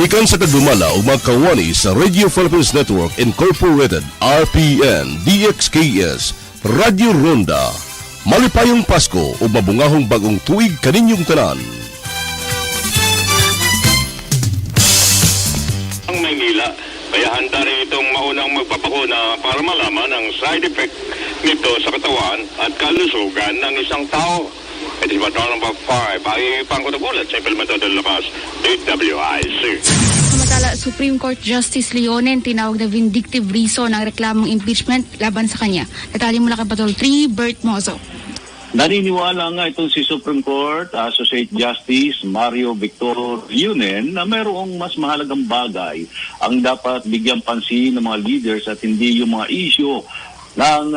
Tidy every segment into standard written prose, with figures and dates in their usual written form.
Gikan sa kagdumala ug mga kawani sa Radio Philippines Network Incorporated RPN DXKS Radio Ronda. Malipayong Pasko ug mabungahong bagong tuig kaninyong tanan. Ang Maynila, kaya handa rin itong maunang magpapakuna para malaman ang side effect nito sa katawan at kalusugan ng isang tao. It is Baton number 5. Ay pangkunagulat sa implementado ng lakas, DWIC. Samantala, Supreme Court Justice Leonen tinawag na vindictive reason ang reklamong impeachment laban sa kanya. Detalye mula kay Patrol 3, Bert Mozo. Naniniwala nga itong si Supreme Court Associate Justice Mario Victor Leonen na mayroong mas mahalagang bagay ang dapat bigyang pansin ng mga leaders at hindi yung mga issue ng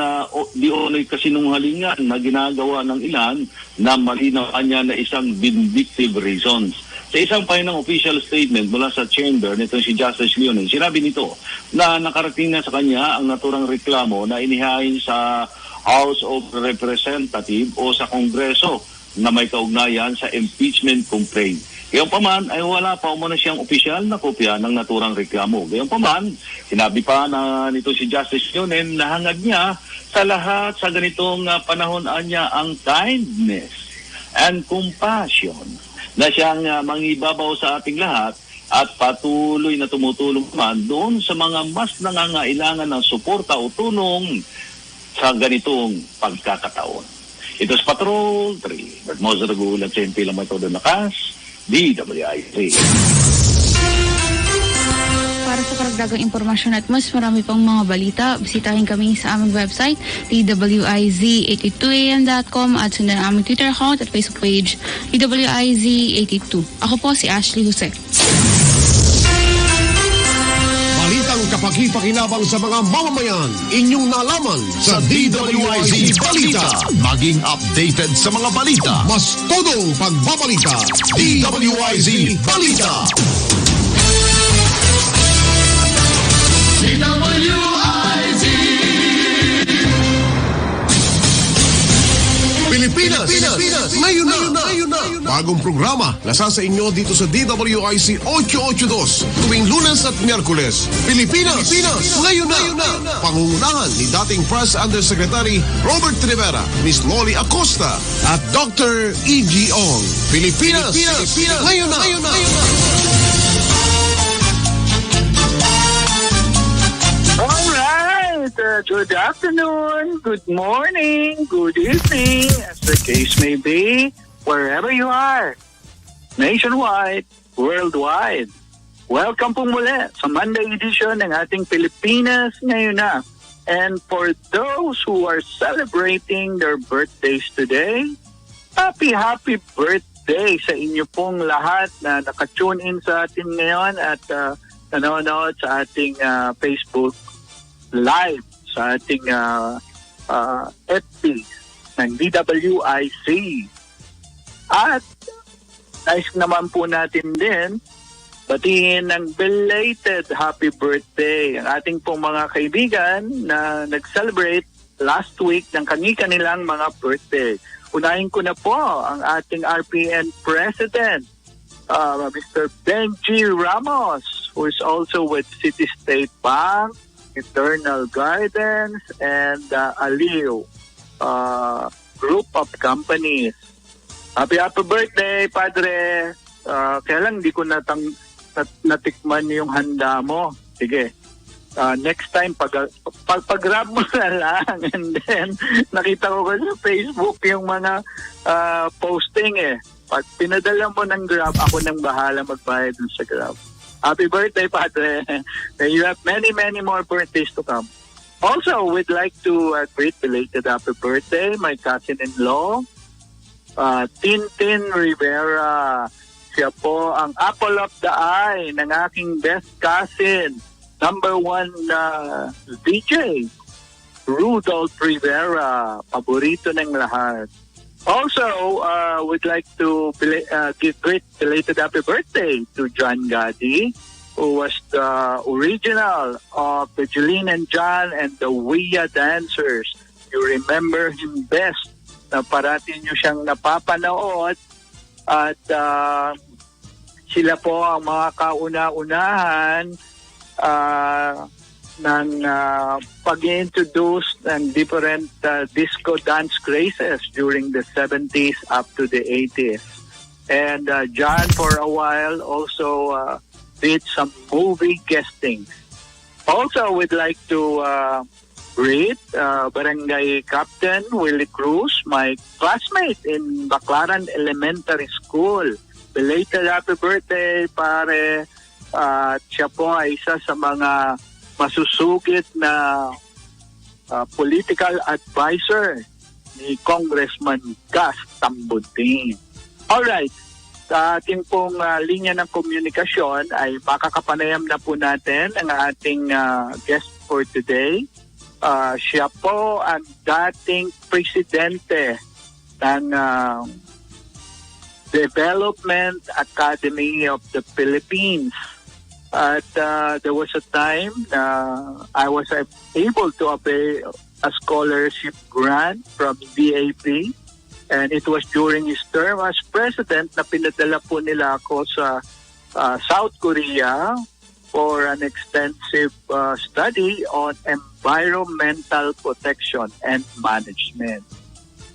di onay kasinungalingan na ginagawa ng ilan na malinaw niya na isang vindictive reasons. Sa isang pahinang official statement mula sa chamber nitong si Justice Leonen, sinabi nito na nakarating na sa kanya ang naturang reklamo na inihain sa House of Representatives o sa Kongreso na may kaugnayan sa impeachment complaint. Gayunpaman ay wala pa umano siyang opisyal na kopya ng naturang reklamo. Gayunpaman, sinabi pa na nito si Justice Leonen na hangad niya sa lahat sa ganitong panahon niya ang kindness and compassion na siyang mangibabaw sa ating lahat at patuloy na tumutulong naman doon sa mga mas nangangailangan ng suporta o tulong sa ganitong pagkakataon. Ito sa Patrol 3. Bert Mozo nagulat sa MP lang metodo lakas, DWIC. Para sa karagdagang impormasyon at mas marami pang mga balita, bisitahin kami sa aming website, dwiz882am.com at sundan ang aming Twitter account at Facebook page, dwiz82. Ako po si Ashley Jose. Balitang kapaki-pakinabang sa mga mamamayan, inyong nalaman sa DWIZ Balita. Maging updated sa mga balita. Mas todong pagbabalita. DWIZ Balita. DWIZ Pilipinas ngayon na. Bagong programa nasa sa inyo dito sa DWIC 882 tuwing Lunes at Miyerkules. Pilipinas ngayon na. Pangungunahan ni dating Press Undersecretary Robert Rivera, Miss Loli Acosta at Dr. E.G. Ong. Pilipinas ngayon na. Good afternoon, good morning, good evening, as the case may be, wherever you are, nationwide, worldwide. Welcome po muli sa Monday edition ng ating Pilipinas Ngayon Na. And for those who are celebrating their birthdays today, happy birthday sa inyo pong lahat na nakatune in sa atin ngayon at nanonood sa ating Facebook Live sa ating FB ng DWIC. At nice naman po natin din batiin ng belated happy birthday ang ating pong mga kaibigan na nag-celebrate last week ng kanilang mga birthday. Unahin ko na po ang ating RPN President, Mr. Benji Ramos, who is also with City State Bank, Eternal Gardens, and Aliw group of companies. Happy birthday, Padre. Kaya lang hindi ko natikman yung handa mo. Sige. Next time, pag-grab mo na lang. And then, nakita ko sa Facebook yung mga posting eh. Pag pinadala mo ng Grab, ako nang bahala magbayad sa Grab. Happy birthday, Padre. You have many, many more birthdays to come. Also, we'd like to greet belated happy birthday, my cousin-in-law, Tintin Rivera. Siya po ang apple of the eye ng aking best cousin, number 1 DJ, Rudolph Rivera. Paborito ng lahat. Also, we'd like to give great belated happy birthday to John Gadi, who was the original of the Jeline and John and the Wea Dancers. You remember him best na parati nyo siyang napapanood at Sila po ang mga kauna-unahan ng pag-introduce ng different disco dance crazes during the 70s up to the 80s. And John, for a while, also did some movie guesting. Also, we'd like to greet Barangay Captain Willie Cruz, my classmate in Baclaran Elementary School. Belated happy birthday, pare. Siya po ay isa sa mga masusugid na political advisor ni Congressman Gus Tambutin. Alright, sa ating pong linya ng komunikasyon ay makakapanayam na po natin ang ating guest for today. Siya po ang dating presidente ng Development Academy of the Philippines. At there was a time I was able to avail a scholarship grant from DAP. And it was during his term as president na pinadala po nila ako sa South Korea for an extensive study on environmental protection and management.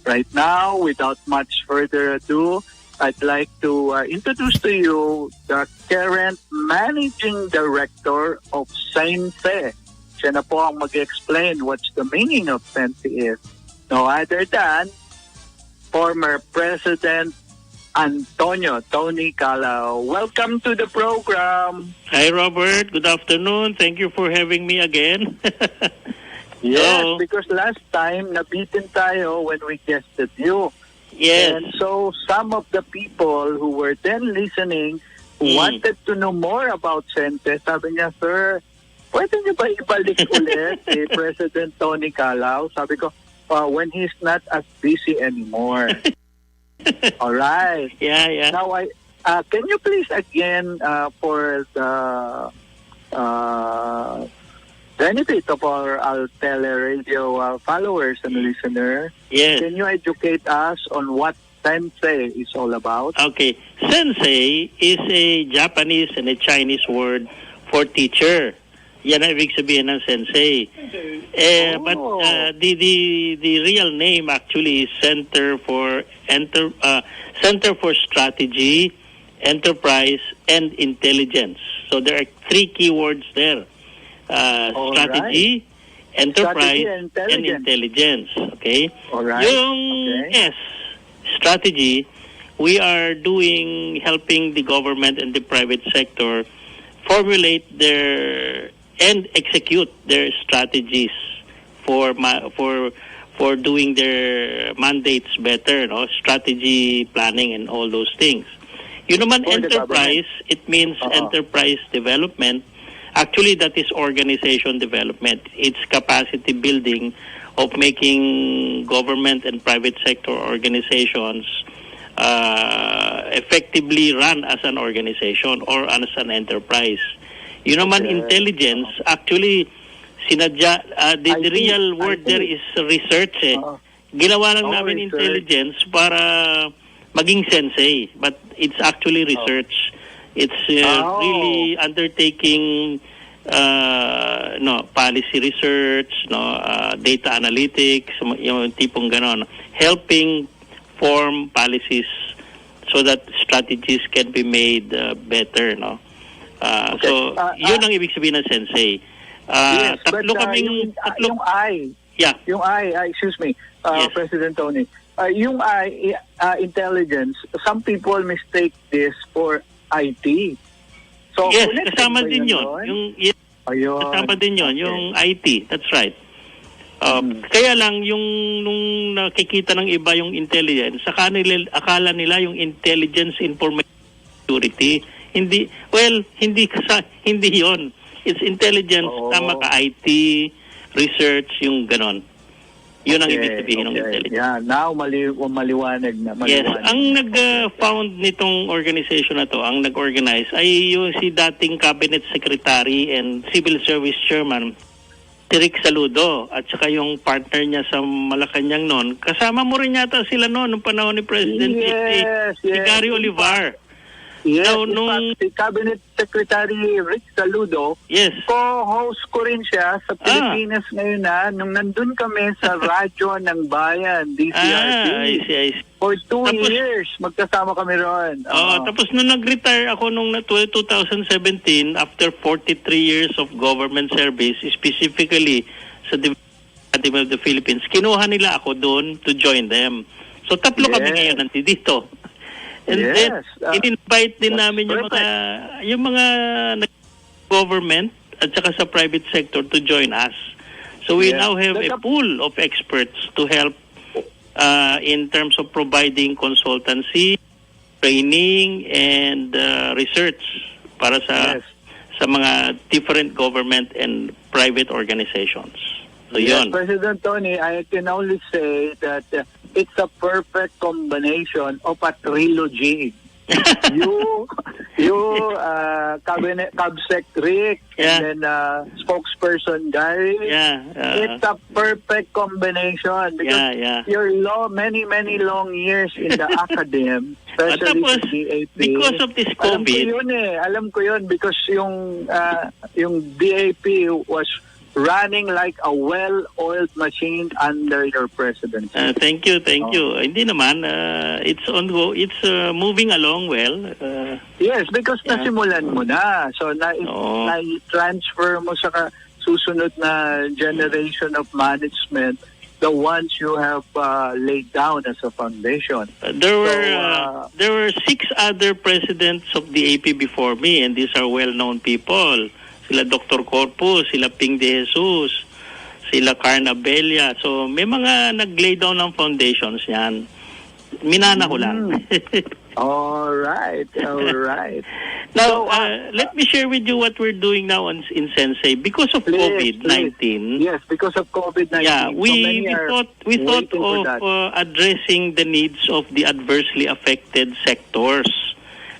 Right now, without much further ado, I'd like to introduce to you the current managing director of SENSE. Siya na po ang mag-explain what's the meaning of SENSE is. No other than former President Antonio Tony Calao. Welcome to the program. Hi, Robert. Good afternoon. Thank you for having me again. Yes, because last time, nabitin tayo when we guested you. Yes. And so some of the people who were then listening who wanted to know more about SENSE, sabi niya, sir, pwede niyo ba ibalik ulit si President Tony Calao? Sabi ko, when he's not as busy anymore. All right. Yeah. Now, can you please again, for the benefit of our teleradio followers and listeners, Yes. can you educate us on what SENSE is all about? Okay. Sensei is a Japanese and a Chinese word for teacher. Yan ang ibig sabihin ng sensei. But the real name actually is Center for Strategy, Enterprise, and Intelligence. So there are three keywords there. Strategy, Enterprise, and Intelligence. Okay? All right. Yung S, strategy, we are helping the government and the private sector formulate their and execute their strategies for doing their mandates better, no? Strategy planning and all those things. You naman enterprise, it means enterprise development. Actually, that is organization development. It's capacity building of making government and private sector organizations effectively run as an organization or as an enterprise. You naman intelligence, actually, sinadya, the real word there is research. Ginawa lang namin research. Intelligence para maging sensei, but it's actually research. It's really undertaking policy research, data analytics, yung tipong ganon, helping form policies so that strategies can be made better, no? So, yun ang ibig sabihin ng sensei. Yes, tatlo but, kaming... yung I, yeah. Yung I, excuse me, Yes. President Tony, yung I, intelligence, some people mistake this for IT. So, Yes, kasama din yun. Ayun. Kasama din yun, yung IT. That's right. Kaya lang, nung nakikita ng iba yung intelligence, akala nila yung intelligence information security. Hindi yon. It's intelligence, tama ka, IT, research, yung ganon. Yun ang ibig sabihin ng intelligence. Yeah, now maliwanag na. Yes, ang nag-found nitong organization na to, ang nag-organize, ay yung si dating Cabinet Secretary and Civil Service Chairman, si Rick Saludo, at saka yung partner niya sa Malacanang noon. Kasama mo rin yata sila noon, nung panahon ni President si Gary Olivar. Yes, Now, in fact, si Cabinet Secretary Rick Saludo, yes. co-host ko rin siya sa Pilipinas ngayon nung nandun kami sa radyo ng bayan, DCRT. I see. For 2 Tapos- years, magkasama kami ron. Tapos nung nag-retire ako nung 2017, after 43 years of government service, specifically sa Academy of the Philippines, kinuha nila ako doon to join them. So tatlo kami Yes. ngayon nandito. And Yes. then, in-invite din That's namin perfect. yung mga government at saka sa private sector to join us. So we Yes. now have a That's pool of experts to help in terms of providing consultancy, training, and research para Yes. sa mga different government and private organizations. So Yes, yun. President Tony, I can only say that it's a perfect combination of a trilogy. you, Cabinet Cabsec Rick, Yeah. and then spokesperson Gary. Yeah. It's a perfect combination because Yeah. you're many long years in the academe, especially Tapos, sa DAP. because of this COVID, Alam ko yun because yung DAP was running like a well-oiled machine under your presidency. thank you. Hindi naman, it's moving along well. Yes, because Yeah. nasimulan mo na. So, Oo. na-transfer mo sa susunod na generation of management the ones you have laid down as a foundation. There were 6 other presidents of the AP before me, and these are well-known people. Sila Dr. Corpus, sila Ping de Jesus, sila Carna Belia. So may mga nag-lay down ng foundations yan. Minana ko lang. All right. Now, So, let me share with you what we're doing now in Sensei. Because of COVID-19, Yes, because of COVID-19. yeah, so we many are thought waiting for of that. addressing the needs of the adversely affected sectors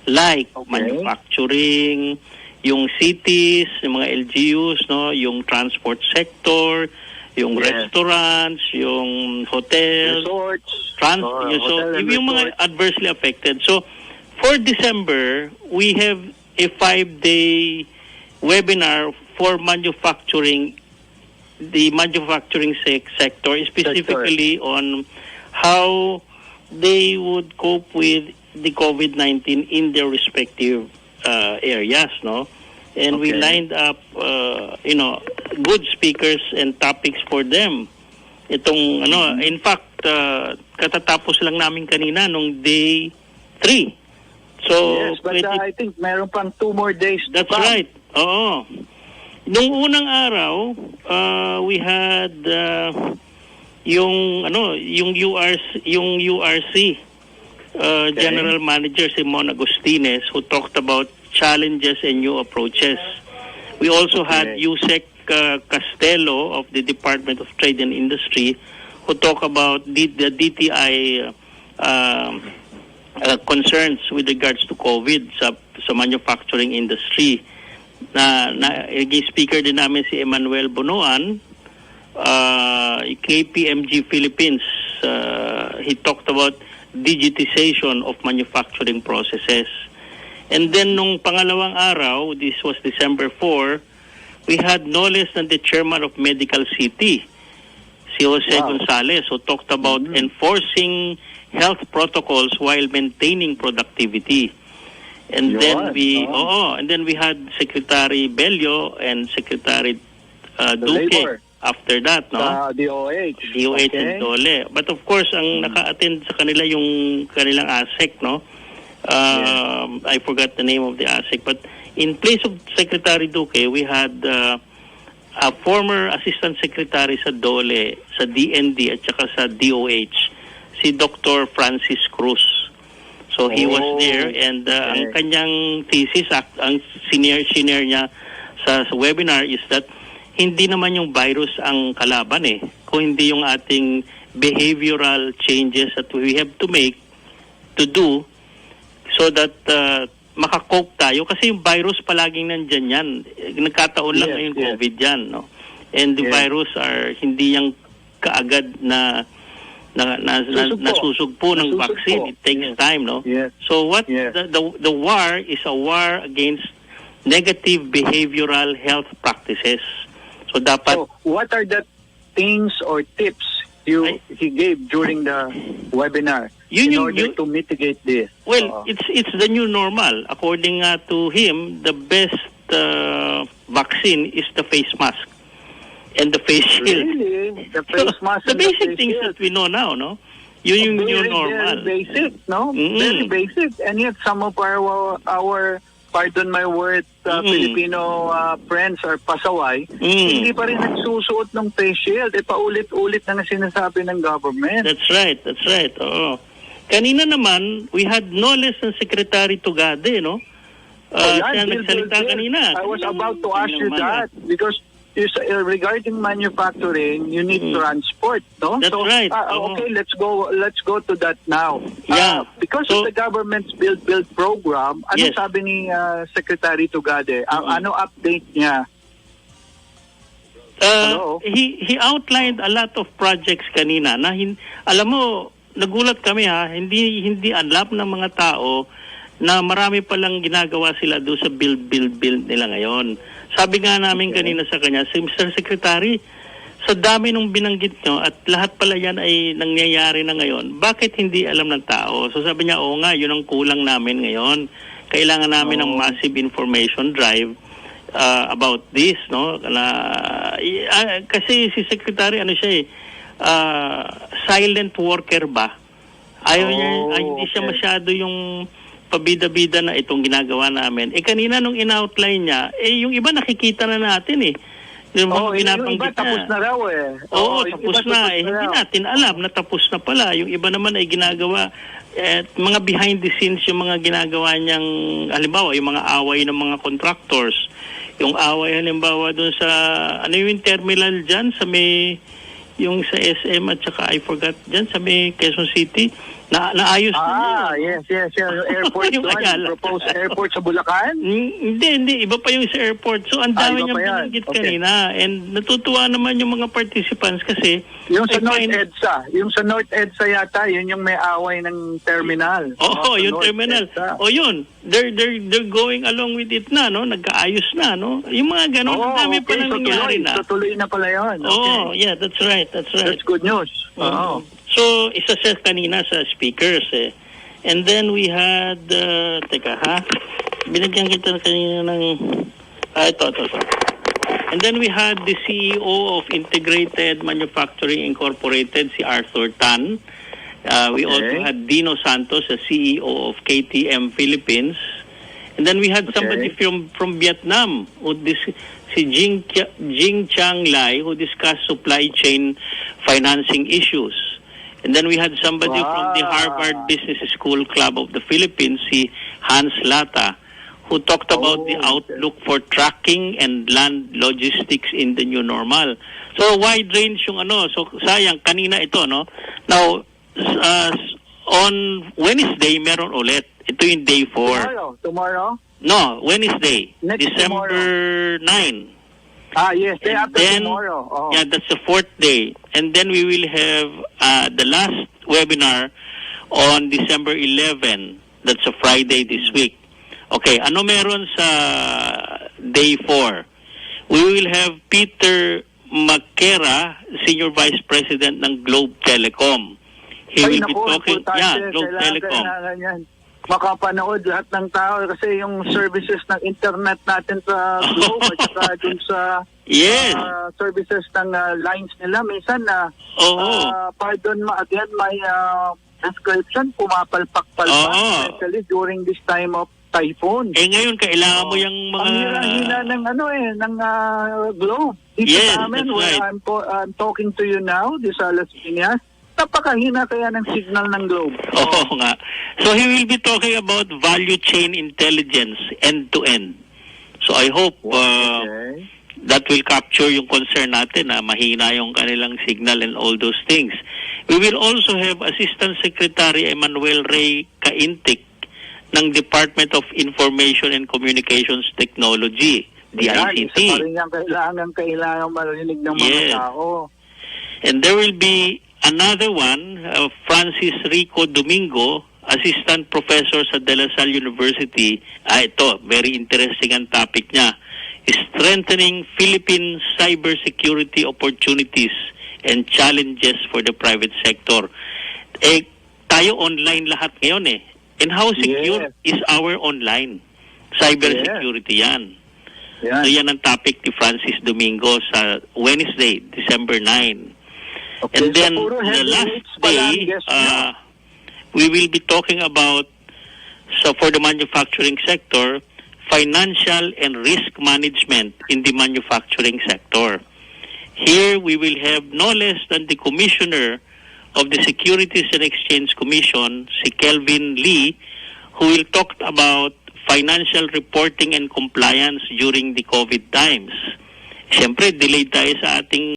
like manufacturing, yung cities, yung mga LGUs, no, yung transport sector, yung Yes. restaurants, yung hotels, Resorts. so yung mga adversely affected. So for December, we have a 5-day webinar for manufacturing, the manufacturing sector, specifically on how they would cope with the COVID-19 in their respective areas, no? And we Okay. lined up, good speakers and topics for them. Itong, in fact, katatapos lang namin kanina nung day 3. So, Yes, but I think meron pang 2 more days to that's come. right. Oo. Nung unang araw, we had yung URC General Manager Simon Agustines, who talked about challenges and new approaches. We also had Yusek Castelo of the Department of Trade and Industry, who talked about the DTI concerns with regards to COVID sa manufacturing industry. Naging speaker din namin si Emmanuel Bonoan, KPMG Philippines. He talked about digitization of manufacturing processes. And then nung pangalawang araw, this was December 4, we had no less than the chairman of Medical City, si Jose Gonzalez, who talked about enforcing health protocols while maintaining productivity. And then we had Secretary Bello and Secretary Duque labor. after that, no? DOH. DOH and Dole. But of course, ang naka-attend sa kanila yung kanilang ASEC, no? I forgot the name of the ASEC. But in place of Secretary Duque, we had a former Assistant Secretary sa Dole, sa DND at saka sa DOH, si Dr. Francis Cruz. So he was there, and ang kanyang thesis, ang senior niya sa webinar is that hindi naman yung virus ang kalaban kung hindi yung ating behavioral changes that we have to make to do so that makakope tayo, kasi yung virus palaging nandyan yan. Nagkataon lang yung COVID yan, no? And the virus are hindi yung kaagad na nasusugpo ng vaccine. It takes time, no? Yes. So what Yes. the war is a war against negative behavioral health practices. So dapat So, what are the things or tips he gave during the webinar in order to mitigate this? well, it's the new normal. According to him, the best vaccine is the face mask and the face shield. Really? The face mask The and the basic face things shield. that we know now, no? Yun yung new normal. Very basic, no? Very basic. And yet some of our pardon my word, Filipino friends are pasaway, hindi pa rin nagsusuot ng face shield. Paulit-ulit na sinasabi ng government. That's right. Oo. Kanina naman, we had no less than Secretary Tugade, no? Siya nagsalita kanina. I was about to ask you that because regarding manufacturing, you need transport, no? That's right. Okay, let's go to that now. Yeah. Because of the government's build program, ano sabi ni Secretary Tugade? Ano update niya? He outlined a lot of projects kanina na alam mo, nagulat kami hindi alam ng mga tao na marami palang ginagawa sila doon sa build nila ngayon. Sabi nga namin kanina sa kanya, Mr. Secretary, sa dami nung binanggit nyo at lahat pala yan ay nangyayari na ngayon, bakit hindi alam ng tao? So sabi niya, oo nga, yun ang kulang namin ngayon. Kailangan namin ng massive information drive about this, no? Kasi si Secretary, silent worker ba? Hindi siya masyado yung pabida-bida na itong ginagawa namin. Kanina nung in-outline niya, yung iba nakikita na natin Yung mga yung iba tapos na raw Oo, tapos na. Hindi natin alam na tapos na pala. Yung iba naman ay ginagawa, mga behind the scenes yung mga ginagawa niyang, halimbawa, yung mga away ng mga contractors. Yung away halimbawa dun sa, yung terminal dyan sa may, yung sa SM at saka I forgot dyan sa may Quezon City. Naayos na yes. Yung airport yung proposed airport sa Bulacan? Hindi. Iba pa yung sa airport. So, ang dami niyang binanggit kanina. And natutuwa naman yung mga participants kasi yung sa North EDSA. Yung sa North EDSA yata, yun yung may away ng terminal. Yung terminal. Yun. They're going along with it na, no? Nagkaayos na, no? Yung mga ganun, ang dami pa lang nangyari na. Tuloy na pala yun. Yeah, that's right. That's good news. So, isa siya kanina sa speakers And then we had, binigyan kita kanina ng, ito. And then we had the CEO of Integrated Manufacturing Incorporated, si Arthur Tan. We also had Dino Santos, the CEO of KTM Philippines. And then we had somebody from Vietnam, si Jing Chang Lai, who discussed supply chain financing issues. And then we had somebody from the Harvard Business School Club of the Philippines, si Hans Lata, who talked about the outlook for tracking and land logistics in the new normal. So wide range yung So sayang, kanina ito, no? Now, on Wednesday, meron ulit. Ito yung day 4. Tomorrow? No, Wednesday. December 9. Yes, day after tomorrow. Yeah, that's the 4th day. And then we will have the last webinar on December 11. That's a Friday this week. Okay, ano meron sa day 4? We will have Peter Makera, Senior Vice President ng Globe Telecom. He will be talking, Globe Telecom. Makapanood lahat ng tao kasi yung services ng internet natin sa Globe at saka dun sa services ng lines nila minsan pardon mo again my description pumapalpak-palpak especially during this time of typhoon. Ngayon kailangan mo yung mga ang hina ng ng Globe dito sa amin where I'm talking to you now this Las Piñas. Napakahina kaya ng signal ng Globe. Oo nga. So he will be talking about value chain intelligence end-to-end. So I hope that will capture yung concern natin na mahina yung kanilang signal and all those things. We will also have Assistant Secretary Emmanuel Ray Caintic ng Department of Information and Communications Technology, DICT. Isa pa rin yung kailangan marinig ng mga tao. And there will be another one, Francis Rico Domingo, Assistant Professor sa De La Salle University. Ito, very interesting ang topic niya. Strengthening Philippine cybersecurity opportunities and challenges for the private sector. Tayo online lahat ngayon eh. And how secure is our online? Cybersecurity yan. So yan ang topic ni Francis Domingo sa Wednesday, December 9. Okay, And then so puro the last heavyweights pala ang day, guest nyo. we will be talking about, so for the manufacturing sector, financial and risk management in the manufacturing sector. Here we will have no less than the Commissioner of the Securities and Exchange Commission, si Kelvin Lee, who will talk about financial reporting and compliance during the COVID times. Siyempre, delayed tayo sa ating